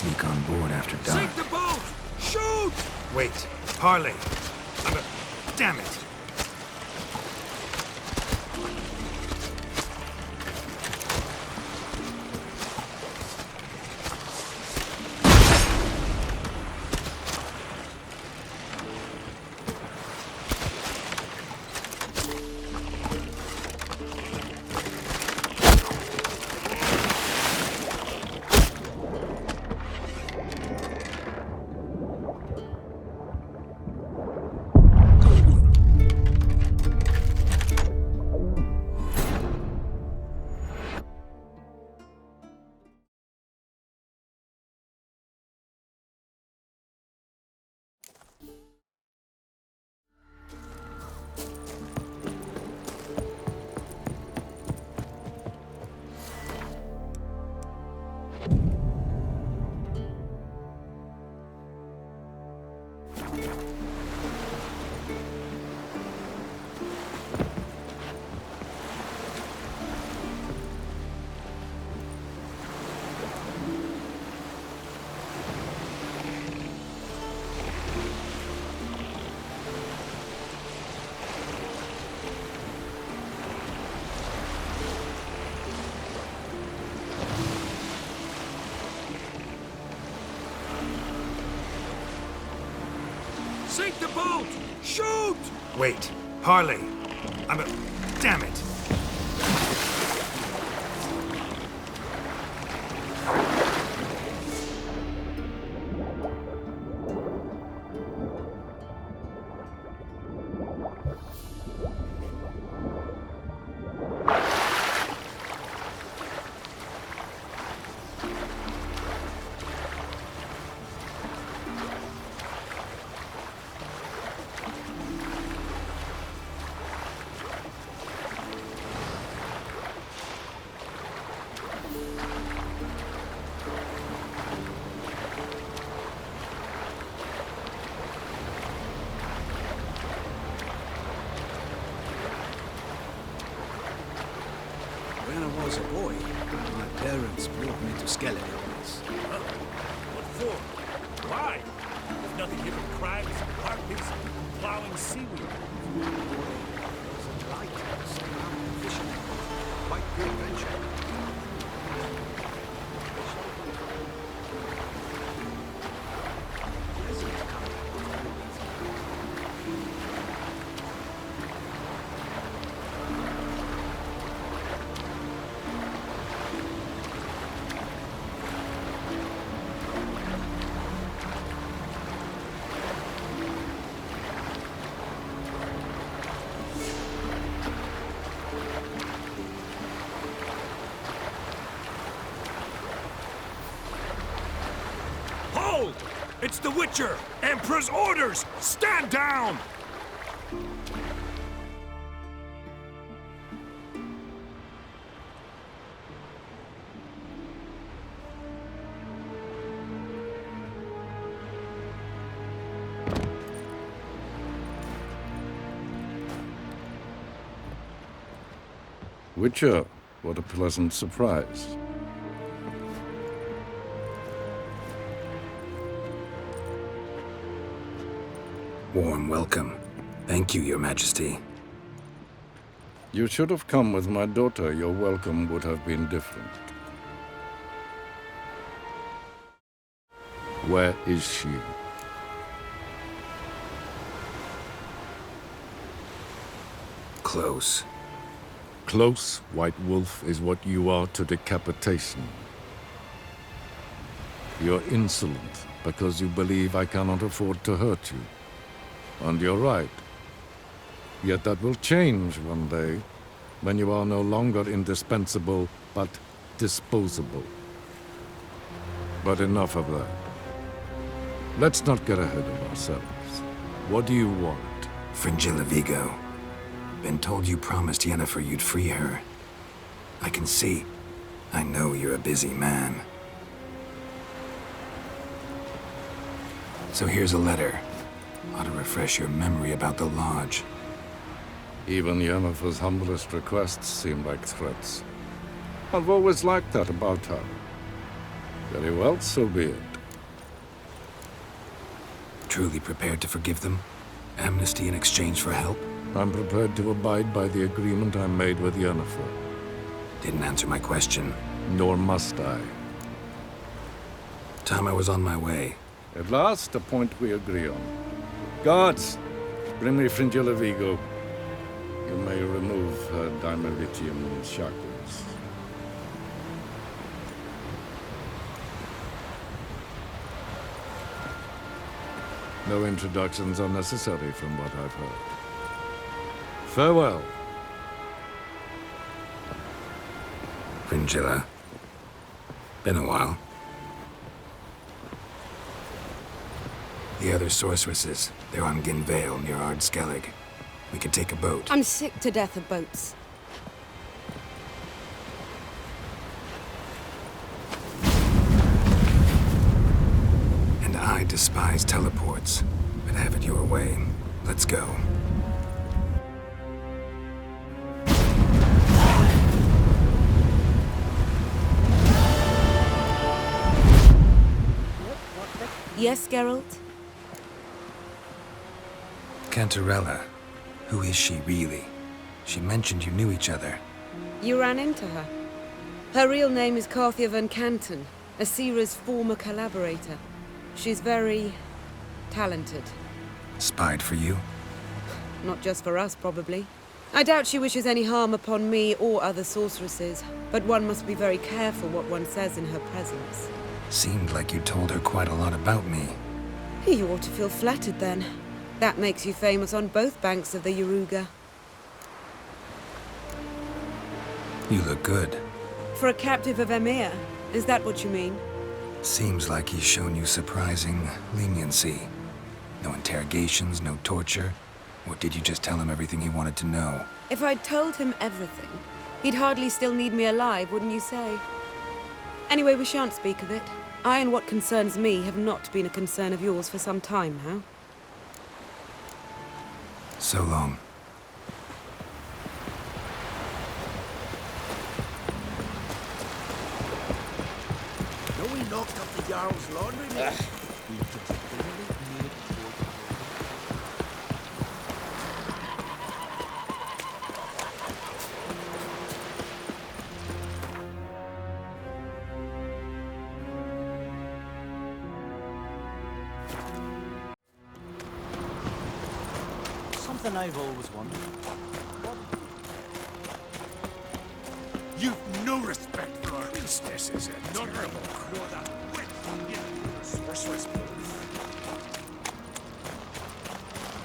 sneak on board after dark. Sink the boat! Shoot! Wait, Harley! Damn it! Sink the boat! Shoot! Wait, Harley! Damn it! When I was a boy, my parents brought me to Skeletons. What for? Why? There's nothing here but crags, harpies, plowing seaweed. There's a light, some mountain fishing. Quite the adventure. Pleasant company. Hold! It's the Witcher! Emperor's orders! Stand down! Witcher, what a pleasant surprise. Warm welcome. Thank you, Your Majesty. You should have come with my daughter. Your welcome would have been different. Where is she? Close. Close, White Wolf, is what you are to decapitation. You're insolent because you believe I cannot afford to hurt you. And you're right. Yet that will change one day, when you are no longer indispensable, but disposable. But enough of that. Let's not get ahead of ourselves. What do you want? Fringilla Vigo. Been told you promised Yennefer you'd free her. I can see. I know you're a busy man. So here's a letter. Ought to refresh your memory about the Lodge. Even Yennefer's humblest requests seem like threats. I've always liked that about her. Very well, so be it. Truly prepared to forgive them? Amnesty in exchange for help? I'm prepared to abide by the agreement I made with Yennefer. Didn't answer my question. Nor must I. Time I was on my way. At last, a point we agree on. Guards, bring me Fringilla Vigo. You may remove her Dimeritium shackles. No introductions are necessary from what I've heard. Farewell. Fringilla. Been a while. The other sorceresses, they're on Ginvale near Ard Skellig. We could take a boat. I'm sick to death of boats. And I despise teleports, but have it your way. Let's go. Yes, Geralt? Cantarella. Who is she, really? She mentioned you knew each other. You ran into her. Her real name is Carthia van Canton, Asira's former collaborator. She's very talented. Spied for you? Not just for us, probably. I doubt she wishes any harm upon me or other sorceresses, but one must be very careful what one says in her presence. Seemed like you told her quite a lot about me. You ought to feel flattered, then. That makes you famous on both banks of the Yaruga. You look good. For a captive of Emir, is that what you mean? Seems like he's shown you surprising leniency. No interrogations, no torture. Or did you just tell him everything he wanted to know? If I'd told him everything, he'd hardly still need me alive, wouldn't you say? Anyway, we shan't speak of it. I and what concerns me have not been a concern of yours for some time now. So long. No, we knocked up the Jarl's laundry. Something I've always wondered. You've no respect for our priestesses and none of them know that wit from you, sorceress.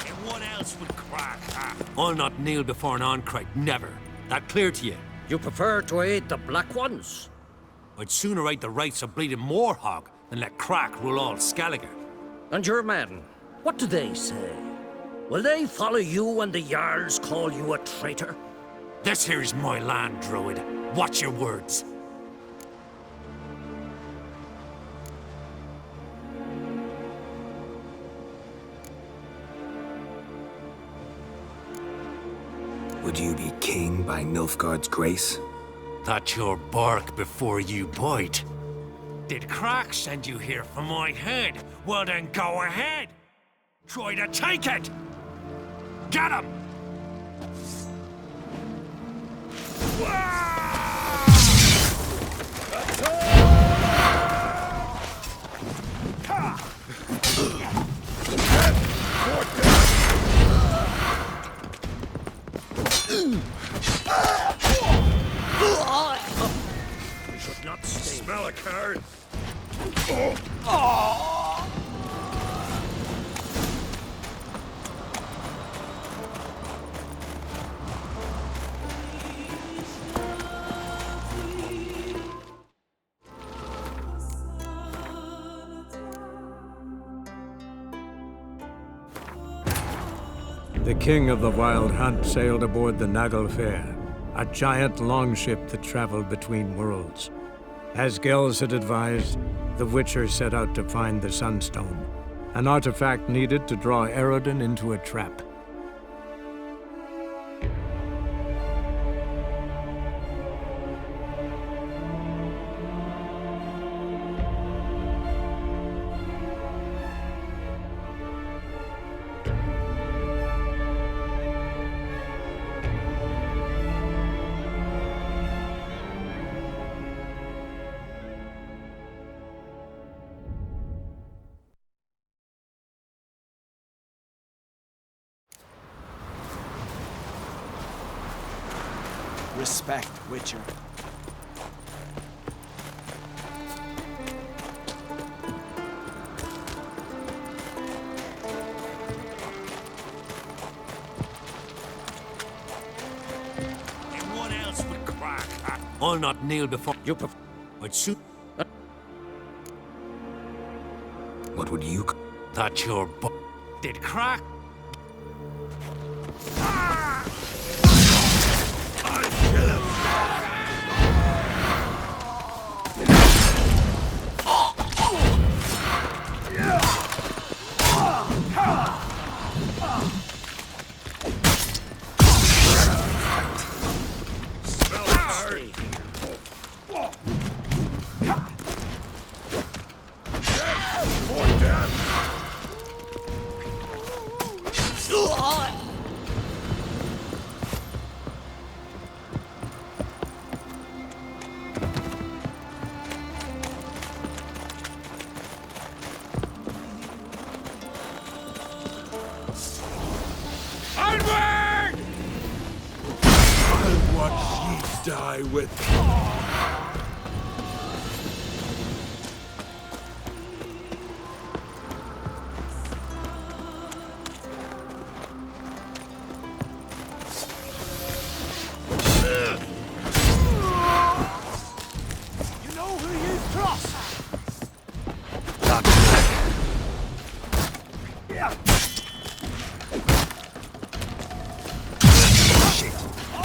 And what else would crack, huh? I'll not kneel before an Oncrite, never. That clear to you? You prefer to aid the Black Ones? I'd sooner aid the rights of bleeding Moorhog than let Crack rule all Skellige. And your men, what do they say? Will they follow you when the Jarls call you a traitor? This here's my land, Druid. Watch your words. Would you be king by Nilfgaard's grace? That's your bark before you bite. Did Crack send you here for my head? Well then go ahead! Try to take it! Get him! We should not stay. Smell a card. The king of the Wild Hunt sailed aboard the Naglfare, a giant longship that traveled between worlds. As Gels had advised, the Witcher set out to find the Sunstone, an artifact needed to draw Eredin into a trap. Respect, Witcher. And what else would crack? I'll not kneel before you. I'd shoot What would you... that your did crack. Die with... You know who you trust! Shit!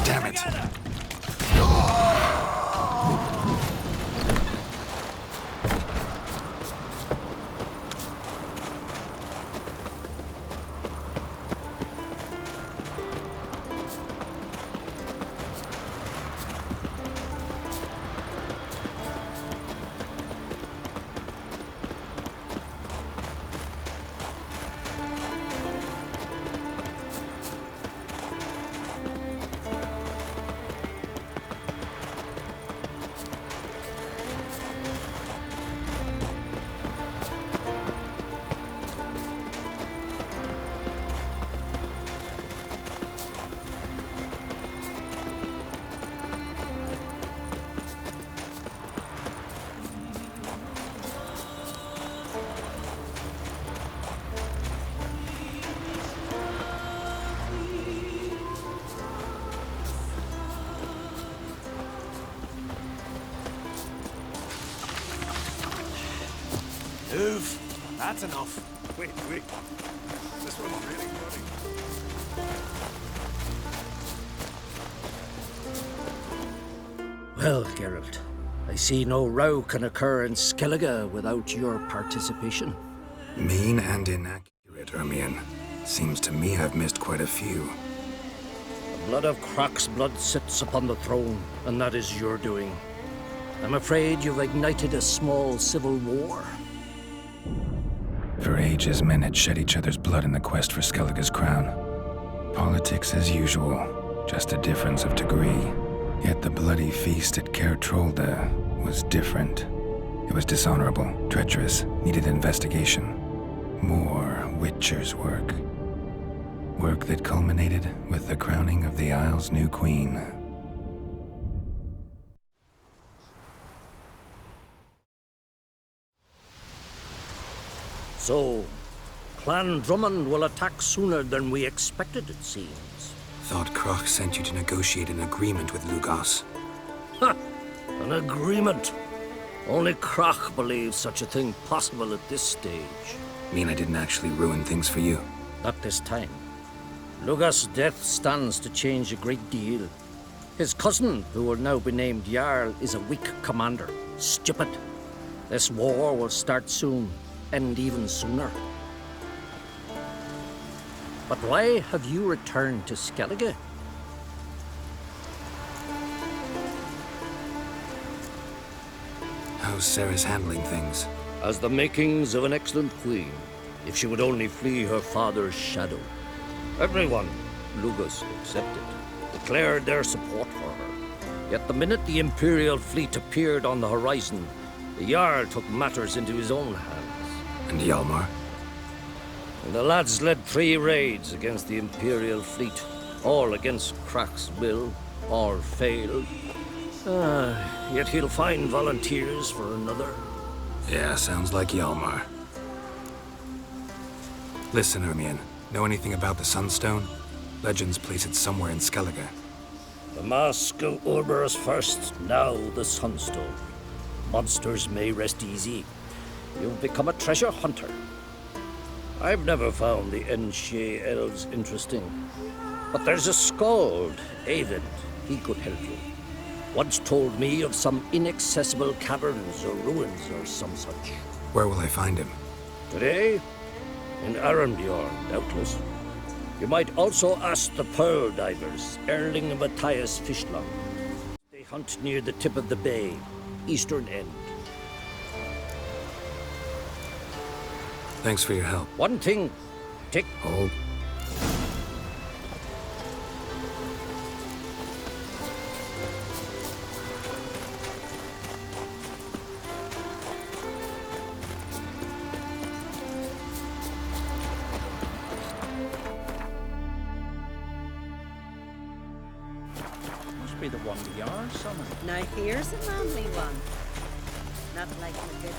Damn it! Move. That's enough. Wait. This one's really funny. Well, Geralt, I see no row can occur in Skellige without your participation. Mean and inaccurate, Ermion. Seems to me I've missed quite a few. The blood of Crach's blood sits upon the throne, and that is your doing. I'm afraid you've ignited a small civil war. For ages, men had shed each other's blood in the quest for Skellige's crown. Politics as usual, just a difference of degree. Yet the bloody feast at Caer Trolda was different. It was dishonorable, treacherous, needed investigation. More Witcher's work. Work that culminated with the crowning of the Isle's new queen. So, Clan Drummond will attack sooner than we expected, it seems. Thought Crach sent you to negotiate an agreement with Lugos. Ha! An agreement. Only Crach believes such a thing possible at this stage. Mean I didn't actually ruin things for you? Not this time. Lugos' death stands to change a great deal. His cousin, who will now be named Jarl, is a weak commander. Stupid. This war will start soon, end even sooner. But why have you returned to Skellige? How's Sarah's handling things? As the makings of an excellent queen, if she would only flee her father's shadow. Everyone, Lugos excepted, declared their support for her. Yet the minute the Imperial fleet appeared on the horizon, the Jarl took matters into his own hands. And Hjalmar? And the lads led 3 raids against the Imperial fleet, all against Crach's will. or failed. Yet he'll find volunteers for another. Yeah, sounds like Hjalmar. Listen, Ermion. Know anything about the Sunstone? Legends place it somewhere in Skellige. The Mask of Ouroboros first, now the Sunstone. Monsters may rest easy. You've become a treasure hunter. I've never found the Enshe elves interesting. But there's a skald, Eyvind. He could help you. Once told me of some inaccessible caverns or ruins or some such. Where will I find him? Today, in Arenbjorn, doubtless. You might also ask the pearl divers, Erling and Matthias Fischlang. They hunt near the tip of the bay, eastern end. Thanks for your help. One thing, take Hold. Must be the one we are summoned. Now here's a manly one. Not like the good.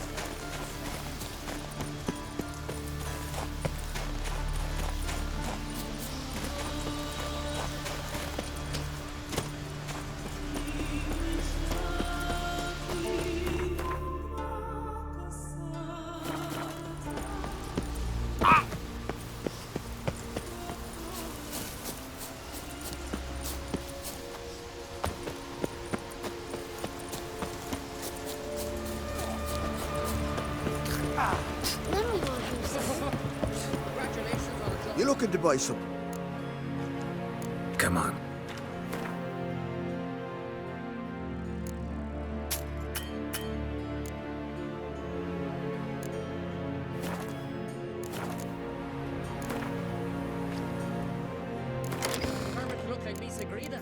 You looking to buy some? Come on. Hermit look like Miss Agrida.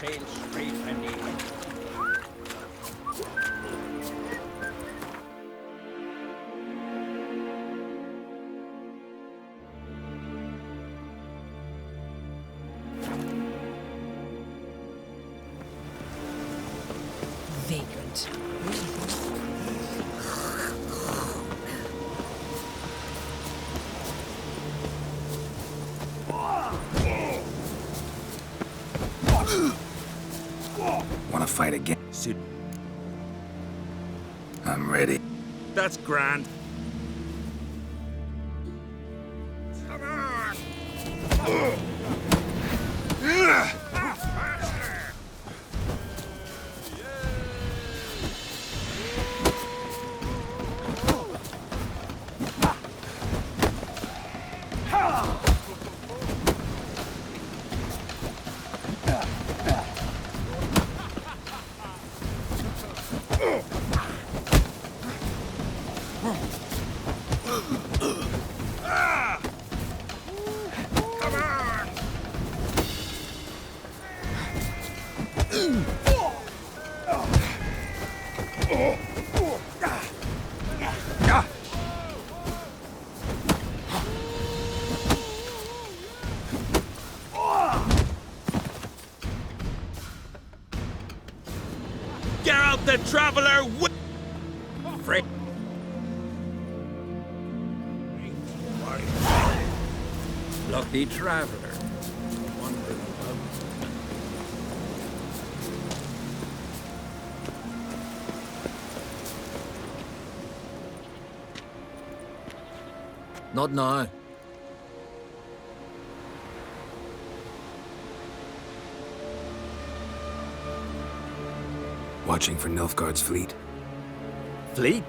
sail straight and easy. Vagrant. Want to fight again? Sid, I'm ready. that's grand. Geralt the Traveler Frick. Lucky traveler. Not now. Watching for Nilfgaard's fleet. Fleet?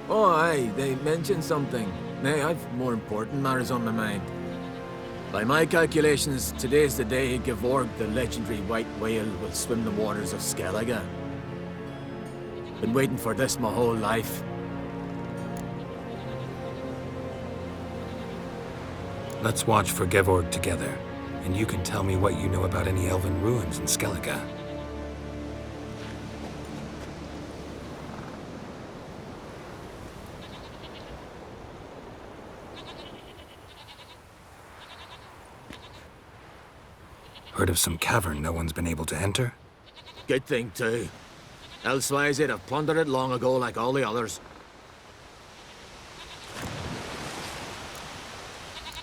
Oh, aye, they mentioned something. Nay, I've more important matters on my mind. By my calculations, today's the day Gevorg, the legendary white whale, will swim the waters of Skellige. Been waiting for this my whole life. Let's watch for Gevorg together, and you can tell me what you know about any elven ruins in Skellige. Heard of some cavern no one's been able to enter? Good thing, too. Elsewise, they'd have plundered it long ago like all the others.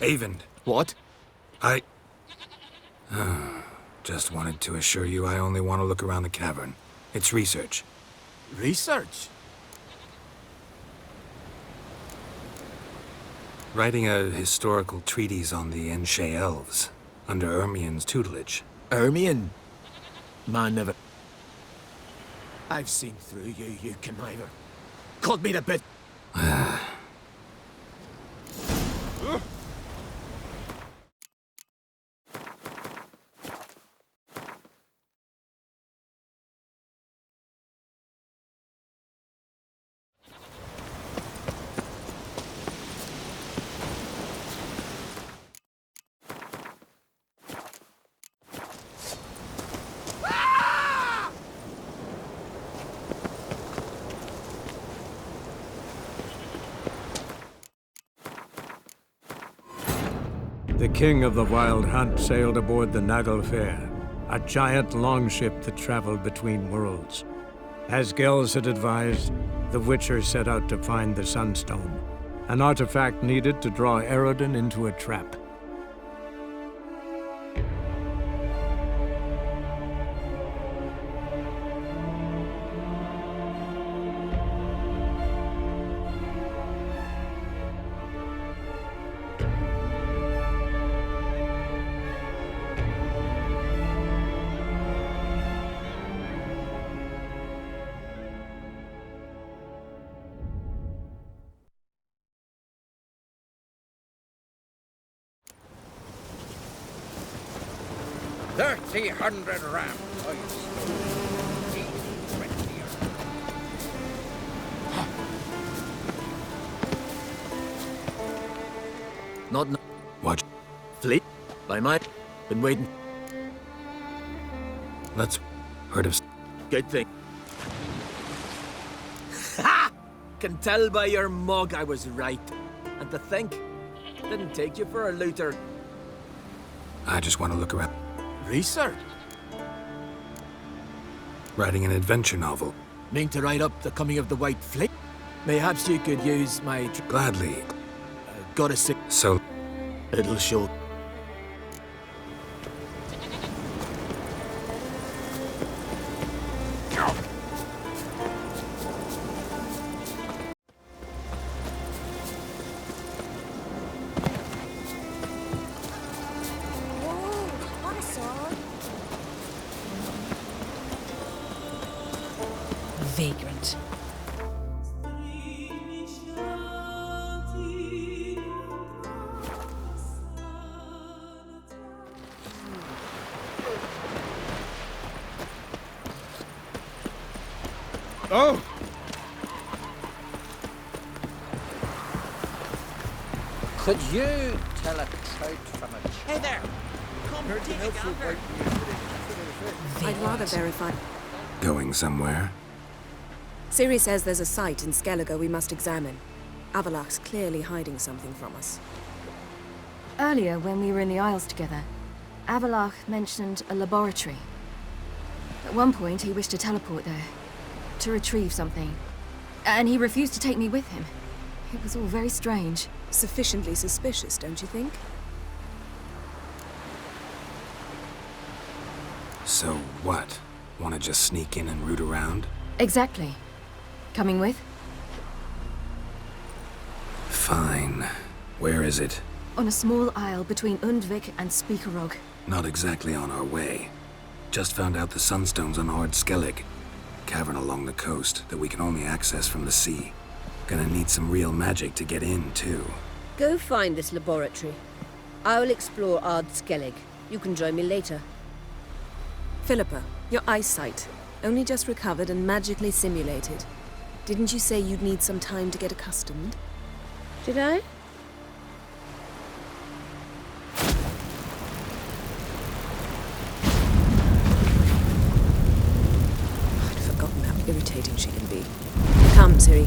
Eyvind. What? I... just wanted to assure you I only want to look around the cavern. It's research. Research? Writing a historical treatise on the Enshe elves, under Ermien's tutelage. Ermien? Man never... I've seen through you, you conniver. Called me the bit... The king of the Wild Hunt sailed aboard the Naglfar, a giant longship that traveled between worlds. As Gels had advised, the Witcher set out to find the Sunstone, an artifact needed to draw Eredin into a trap. $300 rams. I stole 20 Not... Watch. Fleet? By my... Been waiting... Let's... Heard of... Good thing. Ha! Can tell by your mug I was right. And to think, didn't take you for a looter. I just want to look around. Research? Writing an adventure novel. Mean to write up the coming of the White Fleet? Mayhaps you could use my... Gladly. Gotta say... So... It'll show. Vagrant. Oh! Could you tell a trout from a... Hey there! Come here, take a gander. I'd rather verify. Going somewhere? Ciri says there's a site in Skellige we must examine. Avallac'h's clearly hiding something from us. Earlier, when we were in the Isles together, Avallac'h mentioned a laboratory. At one point, he wished to teleport there, to retrieve something. And he refused to take me with him. It was all very strange. Sufficiently suspicious, don't you think? So what? Want to just sneak in and root around? Exactly. Coming with? Fine. Where is it? On a small isle between Undvik and Speakerog. Not exactly on our way. Just found out the sunstone's on Ard Skellig. Cavern along the coast that we can only access from the sea. Gonna need some real magic to get in, too. Go find this laboratory. I'll explore Ard Skellig. You can join me later. Philippa, your eyesight. Only just recovered and magically simulated. Didn't you say you'd need some time to get accustomed? Did I? I'd forgotten how irritating she can be. Come, Ciri.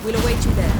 We'll await you there.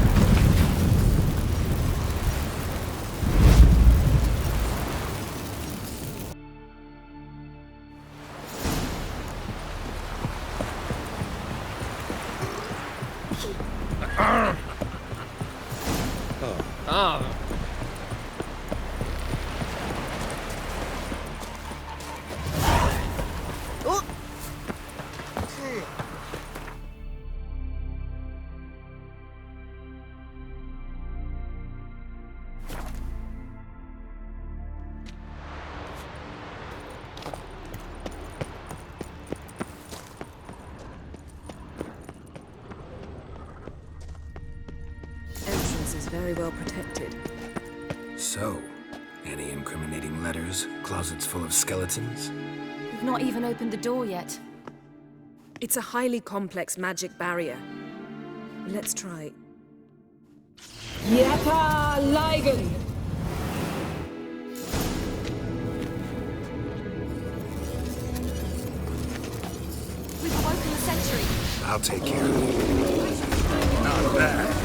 Very well protected. So, any incriminating letters? Closets full of skeletons? We've not even opened the door yet. It's a highly complex magic barrier. Let's try. Yata Ligen! We've awoken the sentry. I'll take care of it. Not bad.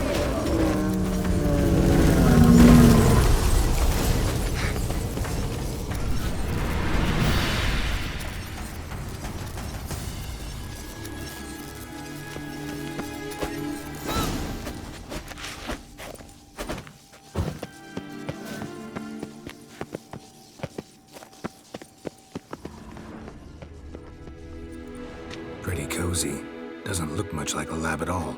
Pretty cozy. Doesn't look much like a lab at all.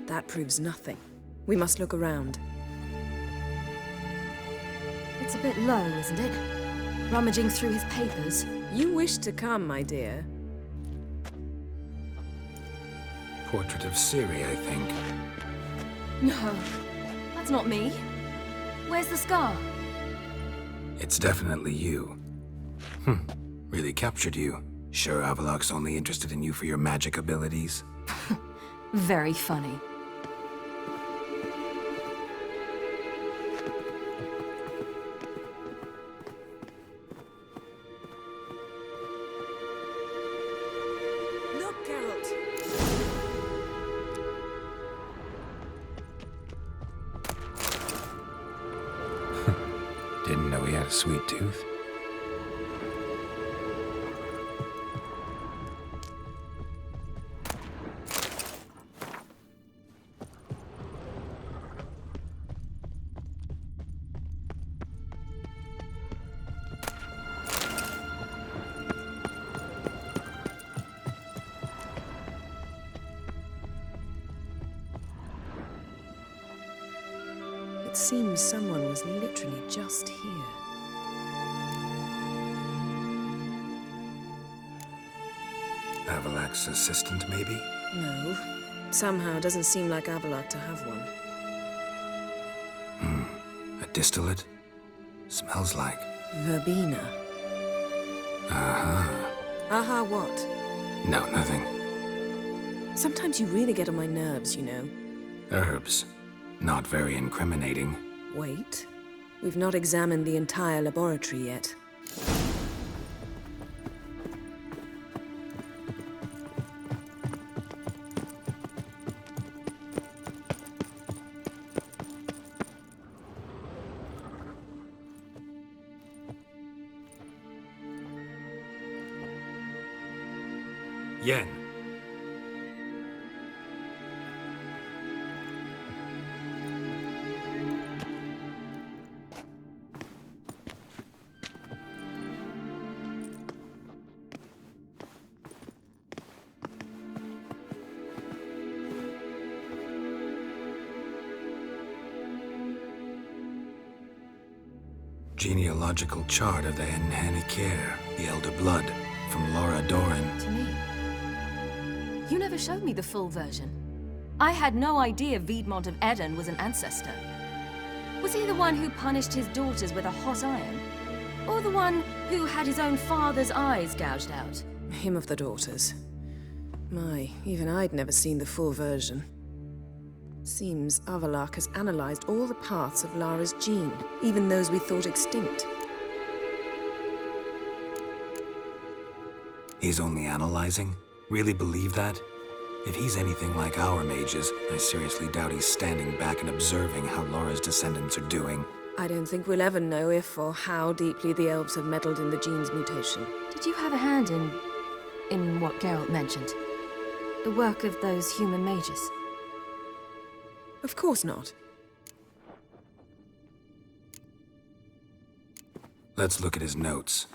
That proves nothing. We must look around. It's a bit low, isn't it? Rummaging through his papers. You wish to come, my dear. Portrait of Ciri, I think. No, that's not me. Where's the scar? It's definitely you. Really captured you. Sure Avallac'h's only interested in you for your magic abilities? Very funny. Geralt. Didn't know he had a sweet tooth. It seems someone was literally just here. Avalak's assistant, maybe? No. Somehow doesn't seem like Avalok to have one. A distillate? Smells like. Verbena. Aha. Aha what? No, nothing. Sometimes you really get on my nerves, you know. Herbs. Not very incriminating. Wait. We've not examined the entire laboratory yet. Yen. Genealogical chart of the Enhanikir, the Elder Blood, from Laura Doran. To me. You never showed me the full version. I had no idea Viedmont of Eden was an ancestor. Was he the one who punished his daughters with a hot iron? Or the one who had his own father's eyes gouged out? Him of the daughters. My, even I'd never seen the full version. Seems Avalok has analyzed all the parts of Lara's gene, even those we thought extinct. He's only analyzing? Really believe that? If he's anything like our mages, I seriously doubt he's standing back and observing how Laura's descendants are doing. I don't think we'll ever know if or how deeply the elves have meddled in the gene's mutation. Did you have a hand in what Geralt mentioned? The work of those human mages? Of course not. Let's look at his notes.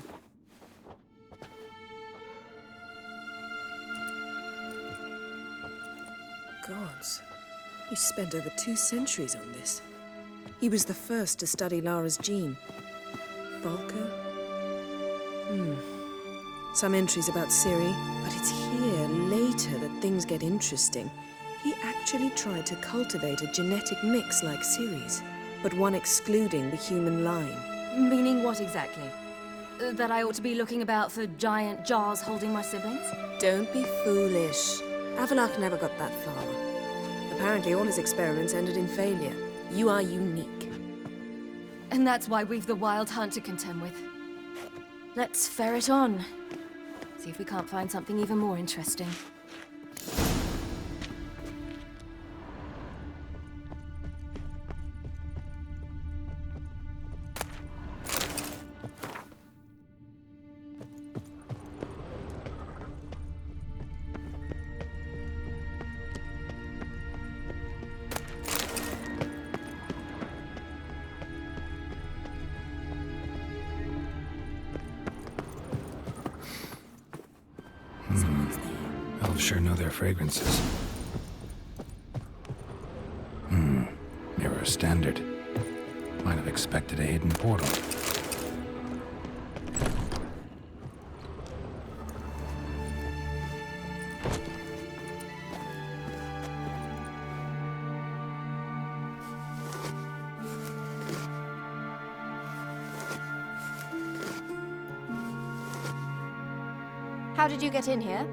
Gods. He spent over 2 centuries on this. He was the first to study Lara's gene. Volker? Some entries about Ciri, but it's here, later, that things get interesting. He actually tried to cultivate a genetic mix like Ciri's, but one excluding the human line. Meaning what exactly? That I ought to be looking about for giant jars holding my siblings? Don't be foolish. Avalok never got that far. Apparently all his experiments ended in failure. You are unique. And that's why we've the Wild Hunt to contend with. Let's ferret on. See if we can't find something even more interesting. Elves sure know their fragrances. Mirror standard. Might have expected a hidden portal. How did you get in here?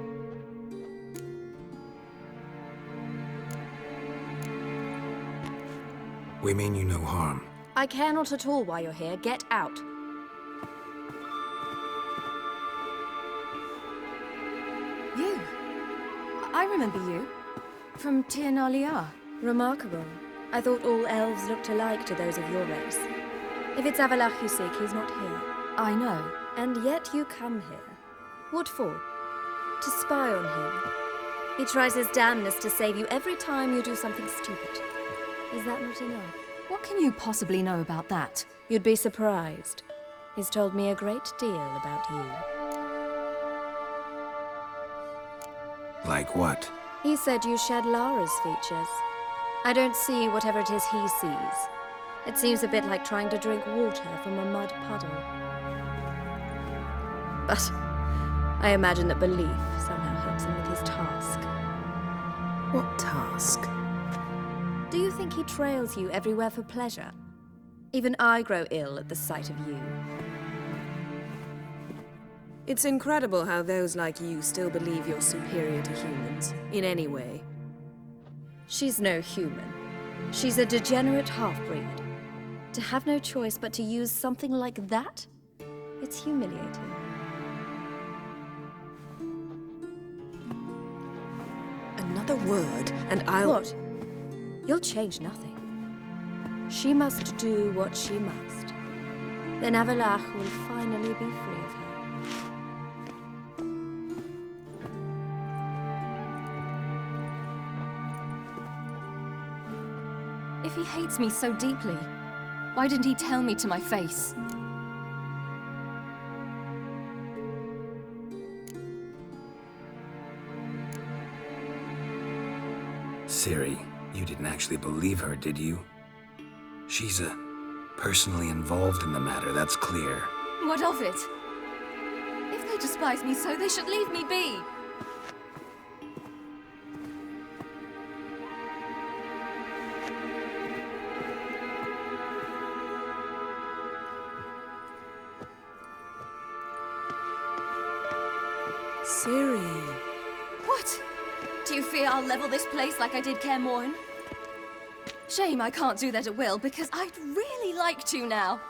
We mean you no harm. I care not at all why you're here. Get out. You? I remember you. From Tir Nalia. Remarkable. I thought all elves looked alike to those of your race. If it's Avalach you seek, he's not here. I know. And yet you come here. What for? To spy on him. He tries his damnedest to save you every time you do something stupid. Is that not enough? What can you possibly know about that? You'd be surprised. He's told me a great deal about you. Like what? He said you shared Lara's features. I don't see whatever it is he sees. It seems a bit like trying to drink water from a mud puddle. But I imagine that belief somehow helps him with his task. What task? Do you think he trails you everywhere for pleasure? Even I grow ill at the sight of you. It's incredible how those like you still believe you're superior to humans, in any way. She's no human. She's a degenerate half-breed. To have no choice but to use something like that? It's humiliating. Another word, and I'll... What? You'll change nothing. She must do what she must. Then Avalach will finally be free of her. If he hates me so deeply, why didn't he tell me to my face? Ciri, you didn't actually believe her, did you? She's personally involved in the matter, that's clear. What of it? If they despise me so, they should leave me be. Ciri. What? Do you fear I'll level this place like I did Kaer Morhen? Shame I can't do that at will, because I'd really like to now.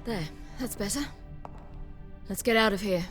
There, that's better. Let's get out of here.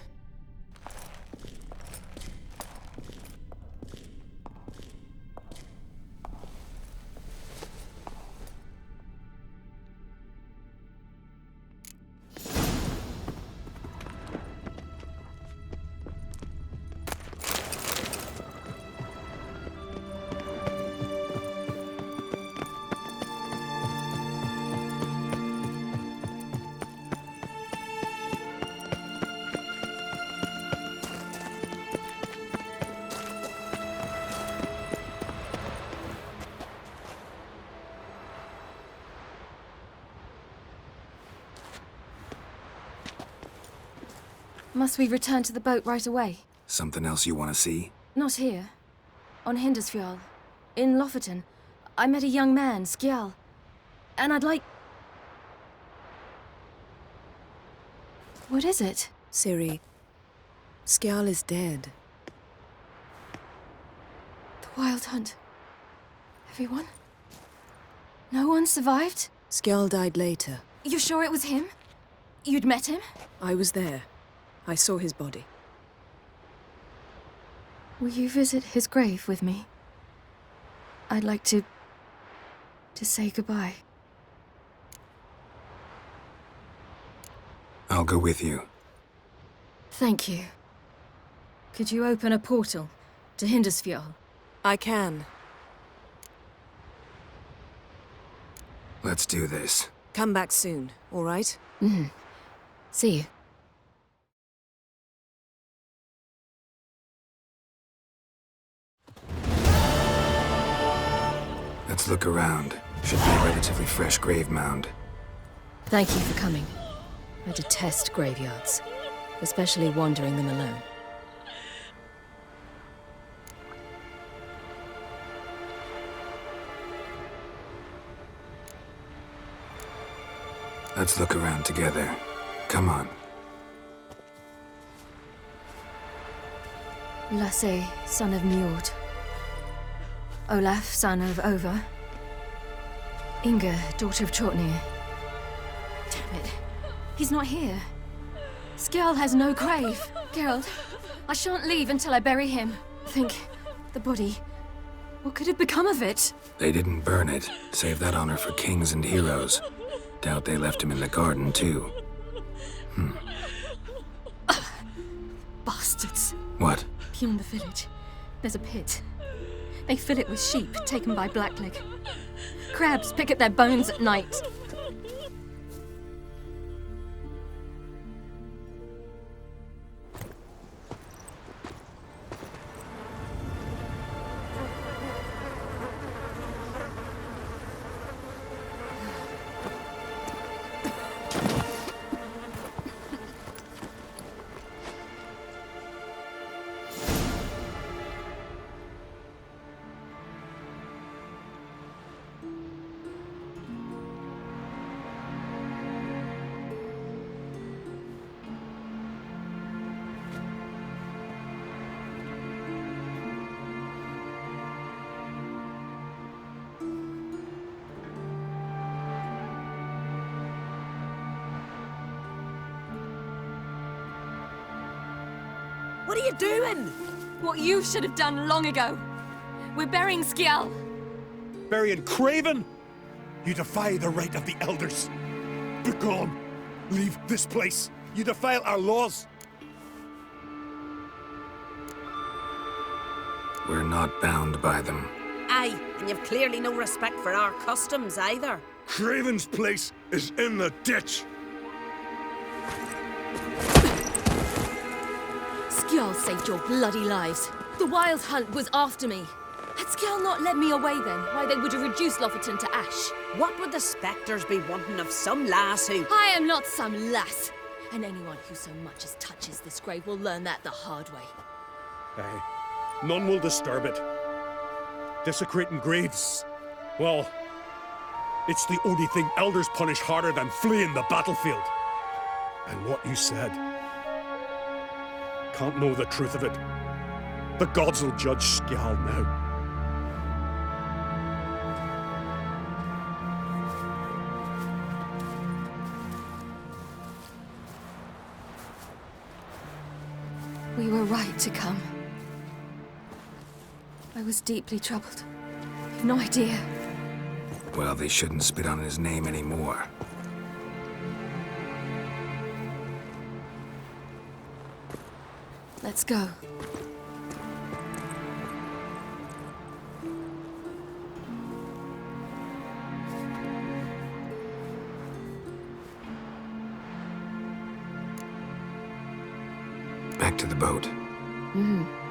Must we return to the boat right away? Something else you want to see? Not here. On Hindersfjall. In Lofoten. I met a young man, Skjal. And I'd like... What is it? Ciri, Skjal is dead. The Wild Hunt. Everyone? No one survived? Skjal died later. You're sure it was him? You'd met him? I was there. I saw his body. Will you visit his grave with me? I'd like to say goodbye. I'll go with you. Thank you. Could you open a portal to Hindersfjall? I can. Let's do this. Come back soon, all right? Mm-hmm. See you. Let's look around. Should be a relatively fresh grave mound. Thank you for coming. I detest graveyards, especially wandering them alone. Let's look around together. Come on. Lasse, son of Njord. Olaf, son of Over. Inga, daughter of Trotnir. Damn it. He's not here. Skjal has no grave. Geralt, I shan't leave until I bury him. Think, the body. What could have become of it? They didn't burn it. Save that honor for kings and heroes. Doubt they left him in the garden, too. Bastards. What? Beyond the village, there's a pit. They fill it with sheep taken by Blackleg. Crabs pick at their bones at night. What are you doing? What you should have done long ago. We're burying Skjal. Burying Craven? You defy the right of the elders. Begone. Leave this place. You defile our laws. We're not bound by them. Aye, and you've clearly no respect for our customs either. Craven's place is in the ditch. Skjal saved your bloody lives. The Wild Hunt was after me. Had Skjal not led me away then, why they would have reduced Lofoten to ash. What would the spectres be wanting of some lass who... I am not some lass. And anyone who so much as touches this grave will learn that the hard way. Aye. None will disturb it. Desecrating graves, well, it's the only thing elders punish harder than fleeing the battlefield. And what you said, can't know the truth of it. The gods will judge Skjal now. We were right to come. I was deeply troubled. You've no idea. Well, they shouldn't spit on his name anymore. Let's go. Back to the boat. Mm-hmm.